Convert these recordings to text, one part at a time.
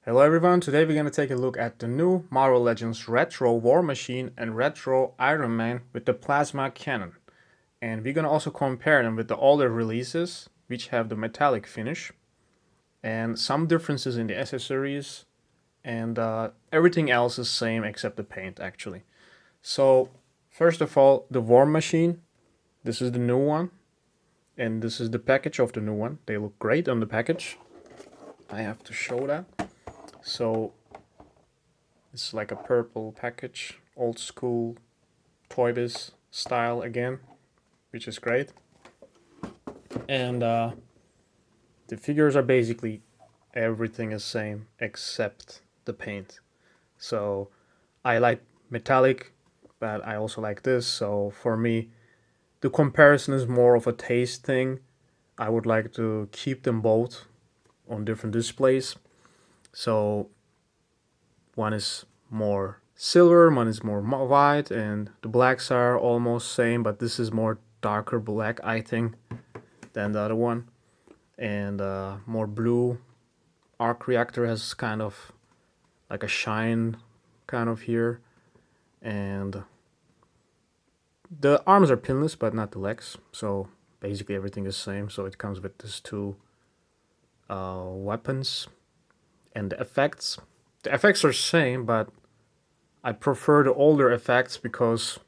Hello everyone, today we're going to take a look at the new Marvel Legends Retro War Machine and Retro Iron Man with the plasma cannon. And we're going to also compare them with the older releases, which have the metallic finish, and some differences in the accessories, and everything else is same except the paint actually. So first of all, the War Machine, this is the new one, and this is the package of the new one. They look great on the package. I have to show that. So it's like a purple package, old school Toy Biz style again, which is great. And the figures are basically everything is same except the paint. So I like metallic, but I also like this. So for me, the comparison is more of a taste thing. I would like to keep them both on different displays. So one is more silver, one is more white, and the blacks are almost same, but this is more darker black, I think, than the other one, and more blue. Arc reactor has kind of like a shine kind of here, and the arms are pinless, but not the legs. So basically everything is same. So it comes with these two weapons, and the effects. The effects are same, but I prefer the older effects because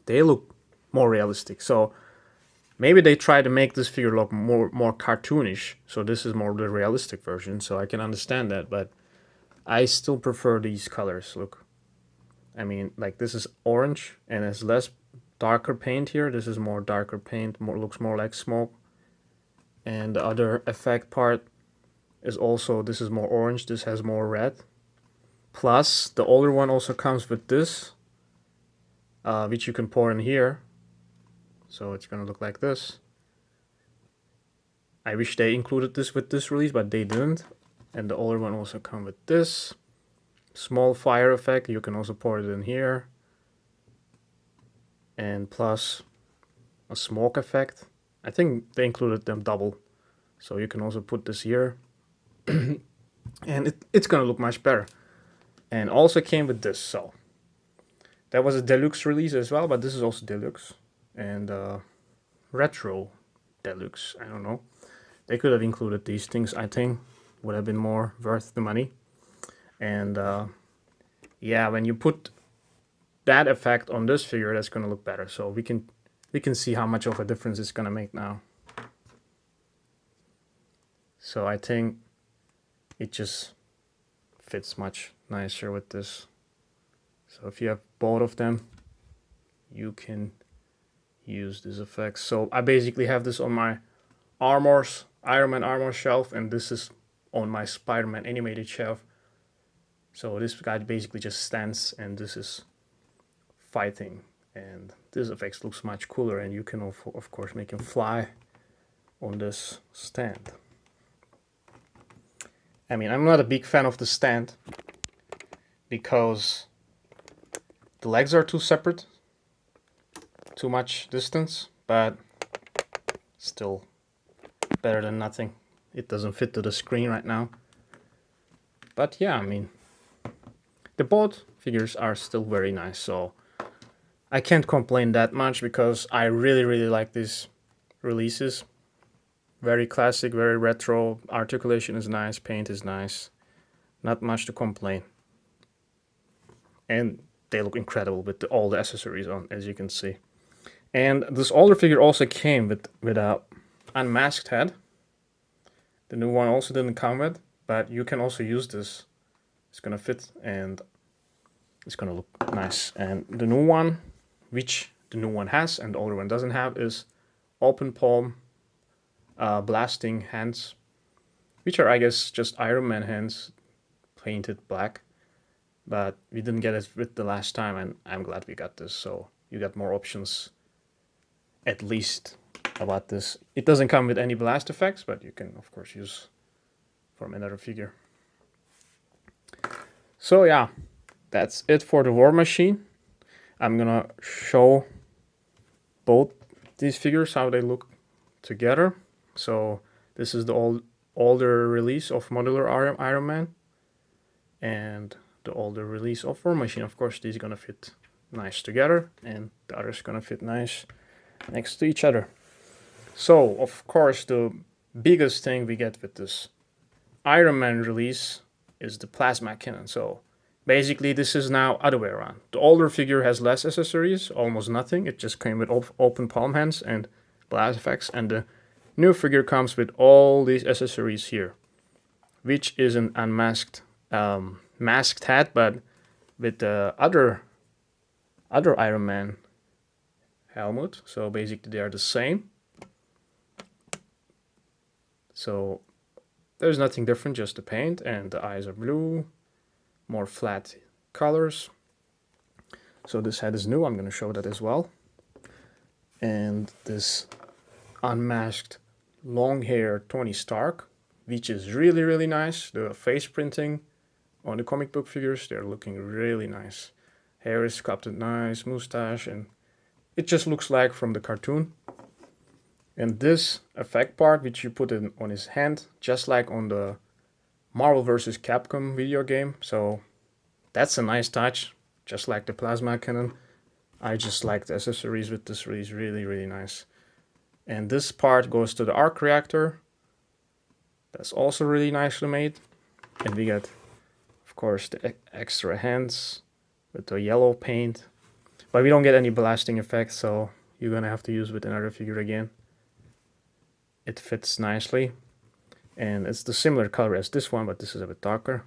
they look more realistic. So maybe they try to make this figure look more cartoonish. So this is more the realistic version. So I can understand that, but I still prefer these colors. Look, I mean, like this is orange and it's less darker paint here. This is more darker paint. More looks more like smoke. And the other effect part is also, this is more orange. This has more red. Plus, the older one also comes with this, which you can pour in here. So it's gonna look like this. I wish they included this with this release, but they didn't. And the older one also comes with this small fire effect. You can also pour it in here. And plus a smoke effect. I think they included them double. So you can also put this here. And it's gonna look much better. And also came with this, so that was a deluxe release as well, but this is also deluxe. And retro deluxe, I don't know. They could have included these things, I think. Would have been more worth the money. And yeah, when you put that effect on this figure, that's gonna look better. So we can see how much of a difference it's gonna make now. So I think it just fits much nicer with this. So if you have both of them, you can use this effect. So I basically have this on my Iron Man armor shelf, and this is on my Spider-Man animated shelf. So this guy basically just stands, and this is fighting, and this effect looks much cooler, and you can of course make him fly on this stand. I mean, I'm not a big fan of the stand because the legs are too separate, too much distance, but still better than nothing. It doesn't fit to the screen right now. But yeah, I mean, the both figures are still very nice, so I can't complain that much because I really like these releases. Very classic, very retro, articulation is nice, paint is nice. Not much to complain. And they look incredible with all the accessories on, as you can see. And this older figure also came with a unmasked head. The new one also didn't come with, but you can also use this. It's gonna fit and it's gonna look nice. And the new one, which the new one has and the older one doesn't have, is open palm blasting hands, which are, I guess, just Iron Man hands painted black. But we didn't get it with the last time, and I'm glad we got this. So you got more options, at least, about this. It doesn't come with any blast effects, but you can, of course, use from another figure. So yeah, that's it for the War Machine. I'm gonna show both these figures, how they look together. So this is the older release of Modular Iron Man, and the older release of War Machine. Of course, these are gonna fit nice together, and the other's gonna fit nice next to each other. So, of course, the biggest thing we get with this Iron Man release is the plasma cannon. So, basically, this is now other way around. The older figure has less accessories, almost nothing. It just came with open palm hands and blast effects, and the new figure comes with all these accessories here, which is an unmasked masked hat, but with the other Iron Man helmet. So basically they are the same. So there's nothing different, just the paint, and the eyes are blue, more flat colors. So this hat is new, I'm going to show that as well. And this unmasked long hair Tony Stark, which is really, really nice. The face printing on the comic book figures, they're looking really nice. Hair is sculpted nice, mustache, and it just looks like from the cartoon. And this effect part, which you put in on his hand, just like on the Marvel vs. Capcom video game. So that's a nice touch, just like the plasma cannon. I just like the accessories with this release, really, really nice. And this part goes to the arc reactor. That's also really nicely made. And we get, of course, the extra hands with the yellow paint. But we don't get any blasting effects, so you're gonna have to use with another figure again. It fits nicely. And it's the similar color as this one, but this is a bit darker.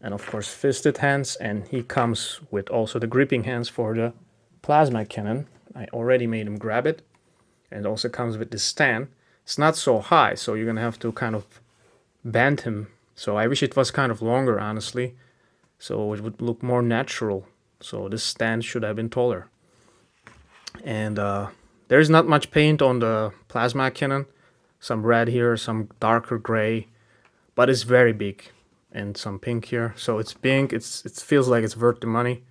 And of course, fisted hands, and he comes with also the gripping hands for the plasma cannon. I already made him grab it. And it also comes with this stand. It's not so high, so you're gonna have to kind of bend him. So I wish it was kind of longer, honestly, so it would look more natural. So this stand should have been taller. And there's not much paint on the plasma cannon. Some red here, some darker gray, but it's very big. And some pink here. So it's pink, it feels like it's worth the money.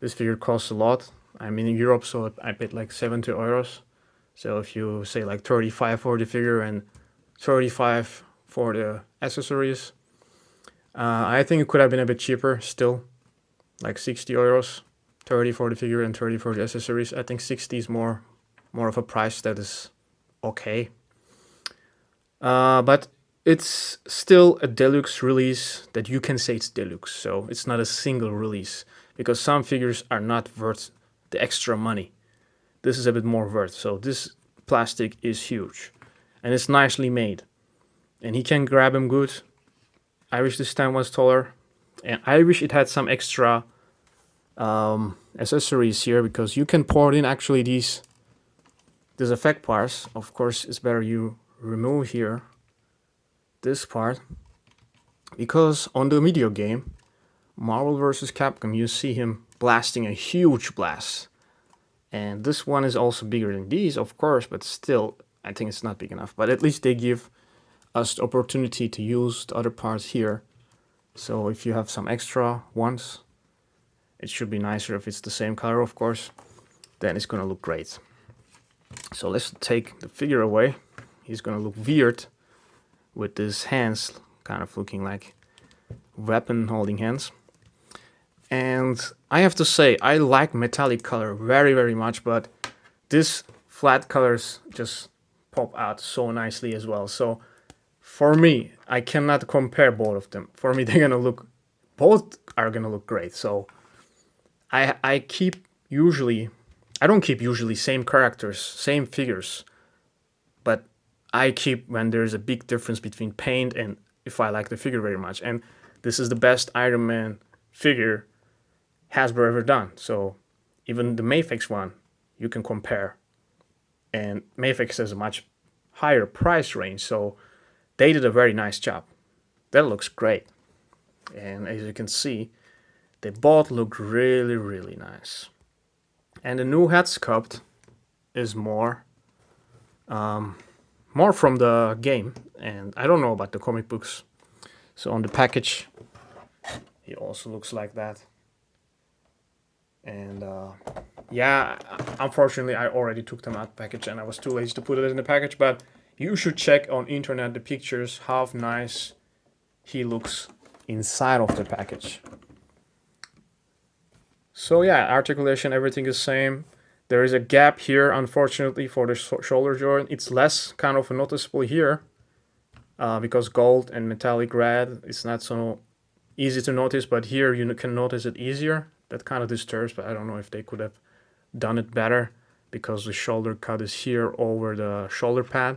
This figure costs a lot. I'm in Europe, so I paid like 70 euros. So if you say like 35 for the figure and 35 for the accessories, I think it could have been a bit cheaper still, like 60 euros, 30 for the figure and 30 for the accessories. I think 60 is more of a price that is okay. But it's still a deluxe release that you can say it's deluxe. So it's not a single release, because some figures are not worth the extra money. This is a bit more worth. So this plastic is huge and it's nicely made. And he can grab him good. I wish the stand was taller. And I wish it had some extra accessories here, because you can pour in actually these effect parts. Of course, it's better you remove here this part, because on the video game Marvel vs. Capcom, you see him blasting a huge blast. And this one is also bigger than these, of course, but still, I think it's not big enough. But at least they give us the opportunity to use the other parts here. So if you have some extra ones, it should be nicer if it's the same color, of course. Then it's gonna look great. So let's take the figure away. He's gonna look weird with his hands kind of looking like weapon holding hands. And I have to say, I like metallic color very, very much, but this flat colors just pop out so nicely as well. So for me, I cannot compare both of them. For me, both are gonna look great. So I don't keep usually same characters, same figures, but I keep when there's a big difference between paint and if I like the figure very much. And this is the best Iron Man figure Hasbro ever done. So even the Mafex one, you can compare. And Mafex has a much higher price range, so they did a very nice job. That looks great. And as you can see, they both look really, really nice. And the new head sculpt is more from the game. And I don't know about the comic books. So on the package, he also looks like that. And yeah, unfortunately, I already took them out of the package and I was too lazy to put it in the package. But you should check on internet the pictures, how nice he looks inside of the package. So yeah, articulation, everything is same. There is a gap here, unfortunately, for the shoulder joint. It's less kind of noticeable here because gold and metallic red is not so easy to notice, but here you can notice it easier. That kind of disturbs, but I don't know if they could have done it better because the shoulder cut is here over the shoulder pad.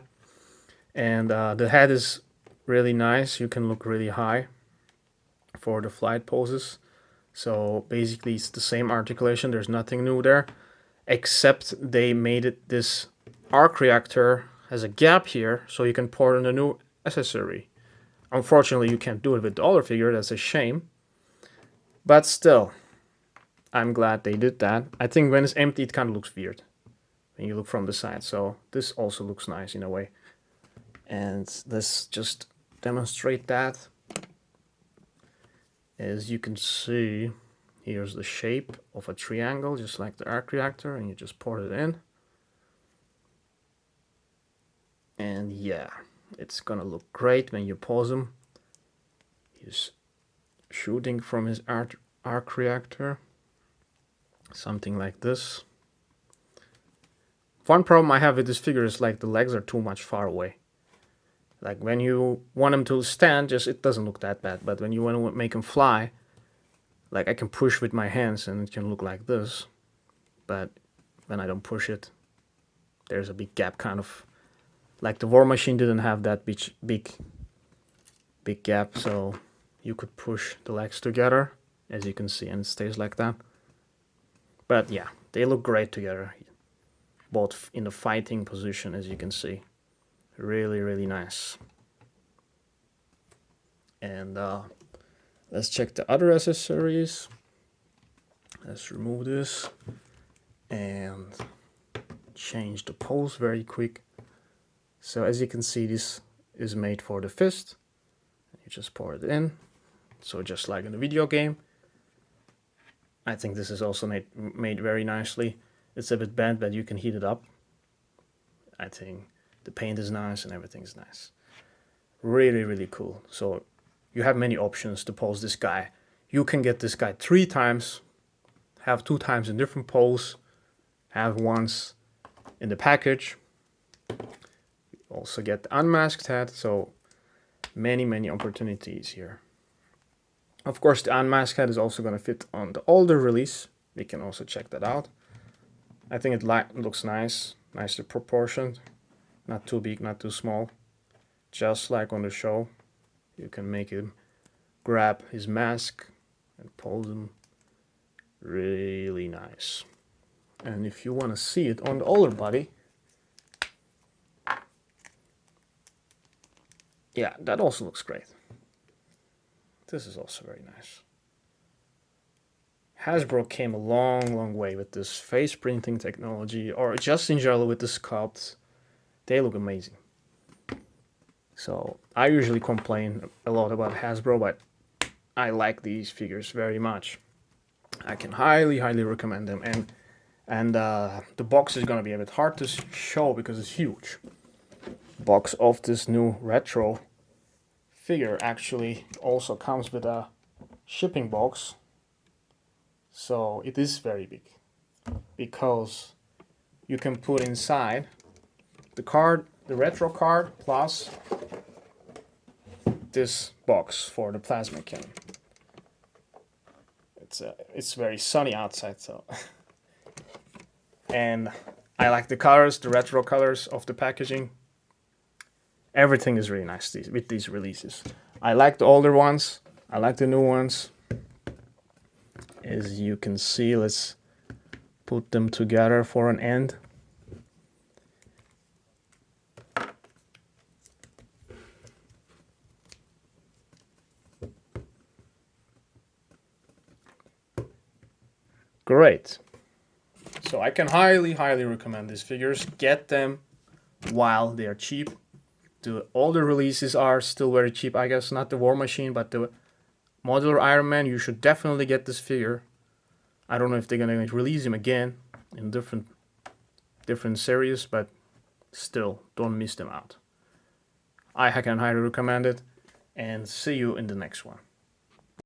And the head is really nice. You can look really high for the flight poses. So basically it's the same articulation. There's nothing new there, except they made it this arc reactor has a gap here so you can port in a new accessory. Unfortunately, you can't do it with the older figure. That's a shame. But still, I'm glad they did that. I think when it's empty, it kind of looks weird when you look from the side. So this also looks nice in a way. And let's just demonstrate that. As you can see, here's the shape of a triangle, just like the arc reactor, and you just pour it in. And yeah, it's gonna look great when you pose him. He's shooting from his arc reactor. Something like this. One problem I have with this figure is like the legs are too much far away. Like when you want him to stand, just it doesn't look that bad. But when you want to make him fly, like I can push with my hands and it can look like this. But when I don't push it, there's a big gap, kind of like the War Machine didn't have that big gap. So you could push the legs together, as you can see, and it stays like that. But yeah, they look great together, both in the fighting position, as you can see. Really, really nice. And let's check the other accessories. Let's remove this and change the pose very quick. So as you can see, this is made for the fist. You just pour it in. So just like in the video game. I think this is also made very nicely. It's a bit bent, but you can heat it up. I think the paint is nice and everything is nice. Really, really cool. So you have many options to pose this guy. You can get this guy 3 times, have 2 times in different pose, have once in the package. You also get the unmasked head, so many opportunities here. Of course, the unmasked head is also going to fit on the older release. We can also check that out. I think it looks nice, nicely proportioned. Not too big, not too small. Just like on the show, you can make him grab his mask and pose him. Really nice. And if you want to see it on the older body, yeah, that also looks great. This is also very nice. Hasbro came a long way with this face printing technology, or just in general with the sculpts. They look amazing. So I usually complain a lot about Hasbro, but I like these figures very much. I can highly recommend them. And the box is gonna be a bit hard to show because it's huge. Box of this new retro figure actually also comes with a shipping box. So it is very big because you can put inside the card, the retro card, plus this box for the plasma cannon. It's very sunny outside, so and I like the colors, the retro colors of the packaging. Everything is really nice with these releases. I like the older ones. I like the new ones. As you can see, let's put them together for an end. Great. So I can highly recommend these figures. Get them while they are cheap. The older releases are still very cheap, I guess. Not the War Machine, but the Modular Iron Man. You should definitely get this figure. I don't know if they're gonna release him again in different series, but still, don't miss them out. I can highly recommend it, and see you in the next one.